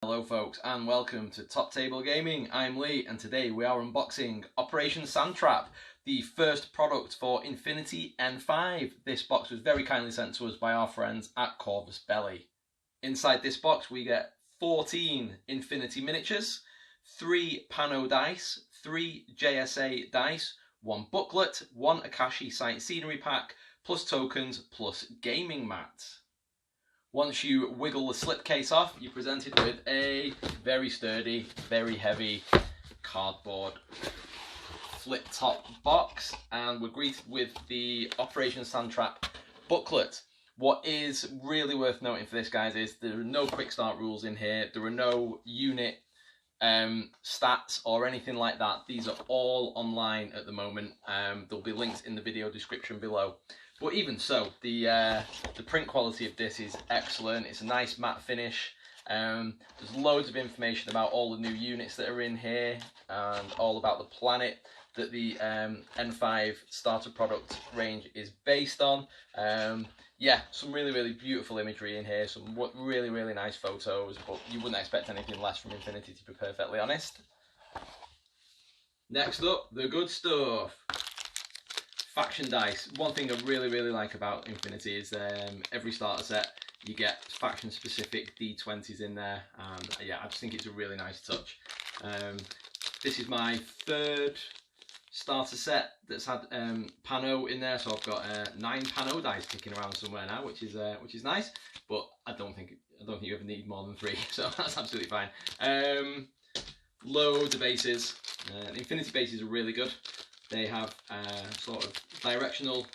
Hello folks and welcome to Top Table Gaming. I'm Lee and today we are unboxing Operation Sandtrap, the first product for Infinity N5. This box was very kindly sent to us by our friends at Corvus Belli. Inside this box we get 14 Infinity miniatures, 3 Pano dice, 3 JSA dice, 1 booklet, 1 Akashi site scenery pack, plus tokens, plus gaming mats. Once you wiggle the slipcase off, you're presented with a very sturdy, very heavy cardboard flip top box, and we're greeted with the Operation Sandtrap booklet. What is really worth noting for this, guys, is there are no quick start rules in here. There are no unit stats or anything like that. These are all online at the moment. There'll be links in the video description below. But even so, the print quality of this is excellent. It's a nice matte finish. There's loads of information about all the new units that are in here and all about the planet that the N5 starter product range is based on. Yeah, some really beautiful imagery in here, some really nice photos, but you wouldn't expect anything less from Infinity, to be perfectly honest. Next up, the good stuff. Faction dice. One thing I really like about Infinity is every starter set you get faction specific D20s in there, and yeah, I just think it's a really nice touch. This is my third starter set that's had Pano in there, so I've got 9 Pano dice kicking around somewhere now, which is nice. But I don't think you ever need more than 3, so that's absolutely fine. Loads of bases. Infinity bases are really good. They have sort of directional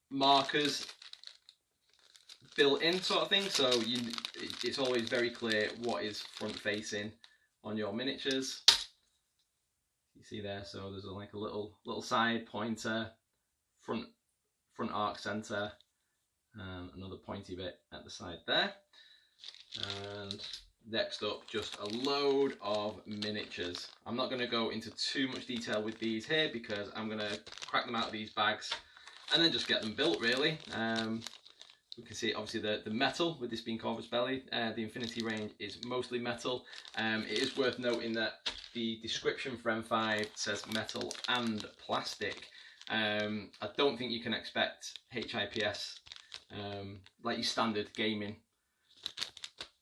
markers built in, sort of thing, so it's always very clear what is front facing on your miniatures. You see there, so there's like a little side pointer, front arc center, and another pointy bit at the side there. And next up, just a load of miniatures. I'm not going to go into too much detail with these here because I'm going to crack them out of these bags and then just get them built, really. We can see obviously the metal, with this being Corvus Belli. The Infinity range is mostly metal. It is worth noting that the description for M5 says metal and plastic. I don't think you can expect HIPS, like your standard gaming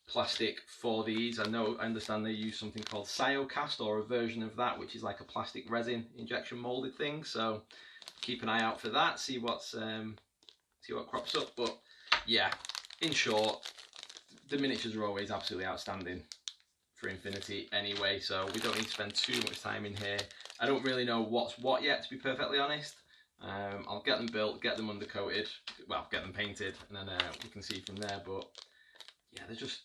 plastic for these. I understand they use something called Cyocast, or a version of that, which is like a plastic resin injection molded thing. So keep an eye out for that. See what crops up. But yeah, in short, the miniatures are always absolutely outstanding for Infinity anyway. So we don't need to spend too much time in here. I don't really know what's what yet, to be perfectly honest. I'll get them built, get them undercoated, well, get them painted, and then we can see from there. But yeah, they're just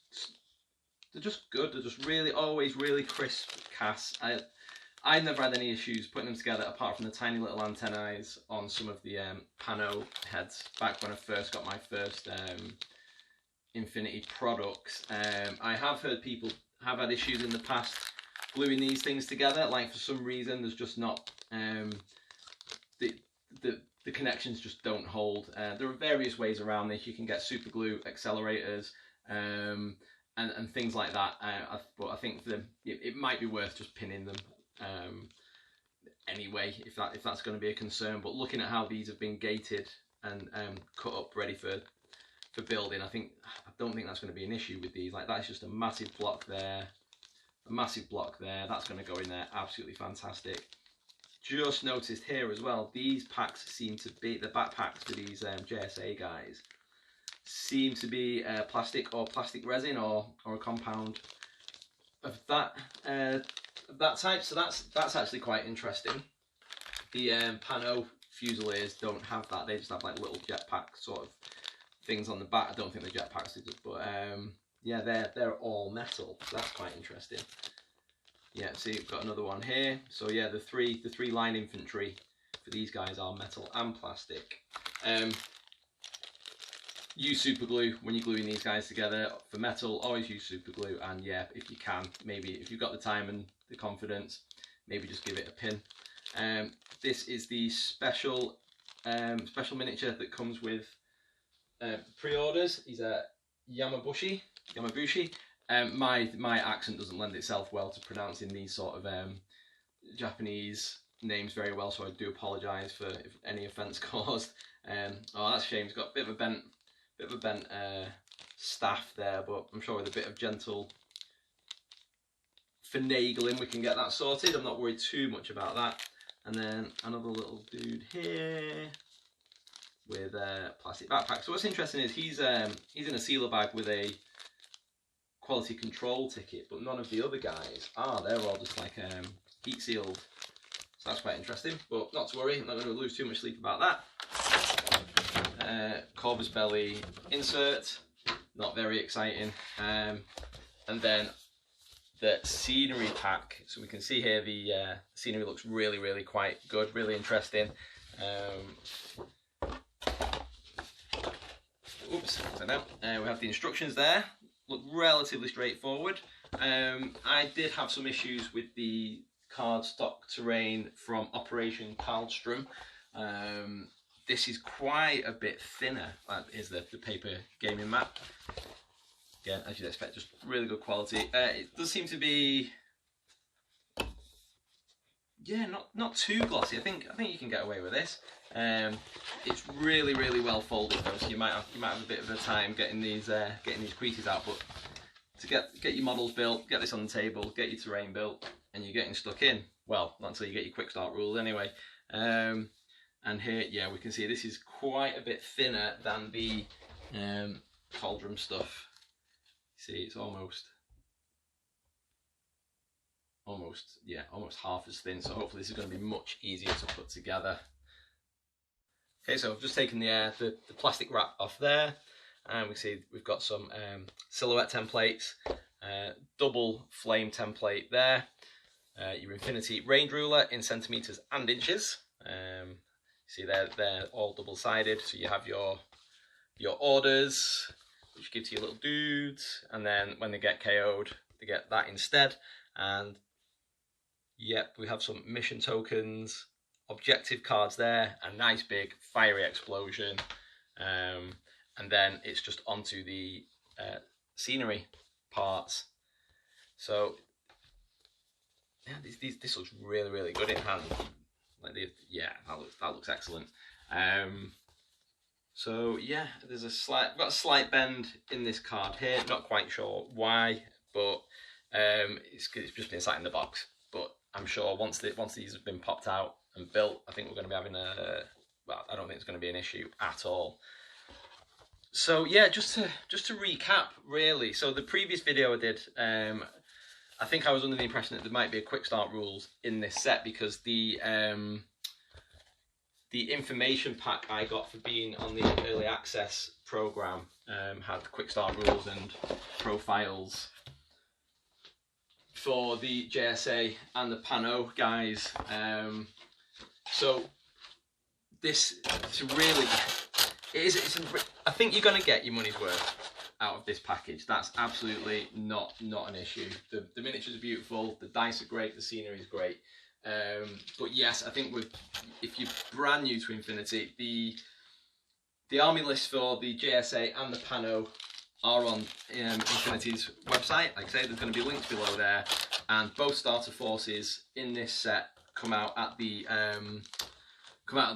good. They're just always really crisp casts. I've never had any issues putting them together, apart from the tiny little antennae on some of the Pano heads back when I first got my first Infinity products. I have heard people have had issues in the past gluing these things together. Like, for some reason, there's just not the connections just don't hold. There are various ways around this. You can get super glue accelerators and things like that, but I think it might be worth just pinning them anyway, if that's going to be a concern. But looking at how these have been gated and cut up ready for building, I don't think that's going to be an issue with these. Like, that's just a massive block there, a massive block there. That's going to go in there absolutely fantastic. Just noticed here as well, these packs seem to be, the backpacks for these JSA guys seem to be plastic or plastic resin, or a compound of that type. So that's actually quite interesting. The Pano Fusiliers don't have that. They just have like little jetpack sort of things on the back. I don't think the jetpacks do, but yeah, they're all metal. So that's quite interesting. Yeah, see, we've got another one here. So yeah, the three line infantry for these guys are metal and plastic. Use super glue when you're gluing these guys together. For metal, always use super glue, and yeah, if you can, maybe if you've got the time and the confidence, maybe just give it a pin. This is the special miniature that comes with pre-orders. He's a Yamabushi, Yamabushi. My accent doesn't lend itself well to pronouncing these sort of Japanese names very well, so I do apologise for if any offence caused. Oh, that's a shame. It's got a bit of a bent staff there, but I'm sure with a bit of gentle finagling we can get that sorted. I'm not worried too much about that. And then another little dude here with a plastic backpack. So what's interesting is he's in a sealer bag with a quality control ticket, but none of the other guys are. They're all just like heat sealed. So that's quite interesting, but not to worry. I'm not going to lose too much sleep about that. Corvus Belli insert, not very exciting. And then the scenery pack. So we can see here the scenery looks really quite good, really interesting. Oops, upside down. We have the instructions there. Look relatively straightforward. I did have some issues with the cardstock terrain from Operation Karlstrom. This is quite a bit thinner. That is the paper gaming map. Again, as you'd expect, just really good quality. It does seem to be, yeah, not too glossy. I think you can get away with this. It's really well folded though, so you might have a bit of a time getting these creases out. But to get your models built, get this on the table, get your terrain built, and you're getting stuck in. Well, not until you get your quick start rules anyway. And here, yeah, we can see this is quite a bit thinner than the Cauldron stuff. See, it's almost half as thin, so hopefully this is going to be much easier to put together. Okay, so I've just taken the plastic wrap off there, and we see we've got some silhouette templates, double flame template there, your infinity range ruler in centimeters and inches. See they're all double-sided, so you have your orders, which you give to your little dudes, and then when they get KO'd, they get that instead. And yep, we have some mission tokens, objective cards there, a nice big fiery explosion, and then it's just onto the scenery parts. So yeah, this looks really good in hand. Like that looks excellent. So yeah, there's got a slight bend in this card here. Not quite sure why, but it's just been sat in the box. But I'm sure once these have been popped out and built, I think we're going to be having well, I don't think it's going to be an issue at all. So yeah, just to recap really. So the previous video I did, I think I was under the impression that there might be a quick start rules in this set because the information pack I got for being on the early access program had quick start rules and profiles for the JSA and the Pano guys. So this is really, I think you're going to get your money's worth out of this package. That's absolutely not an issue. The miniatures are beautiful, the dice are great, the scenery is great. But yes, I think if you're brand new to Infinity, the army list for the JSA and the Pano are on Infinity's website. Like I say, there's going to be links below there, and both starter forces in this set come out at the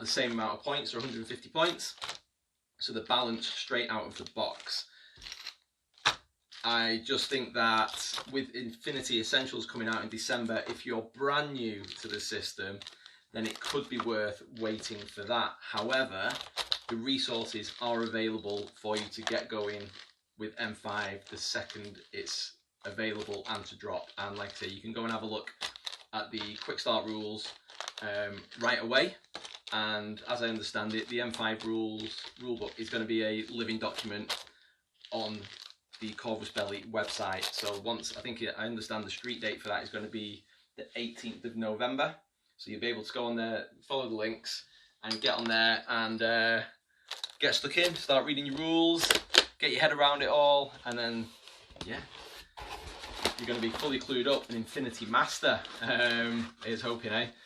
same amount of points, or 150 points. So they're balanced straight out of the box. I just think that with Infinity Essentials coming out in December, if you're brand new to the system, then it could be worth waiting for that. However, the resources are available for you to get going with M5 the second it's available and to drop. And like I say, you can go and have a look at the quick start rules right away. And as I understand it, the M5 rulebook is going to be a living document on the Corvus Belli website. So I understand the street date for that is going to be the 18th of November. So you'll be able to go on there, follow the links, and get on there and get stuck in, start reading your rules, get your head around it all, and then yeah, you're going to be fully clued up, an Infinity Master. Here's hoping, eh?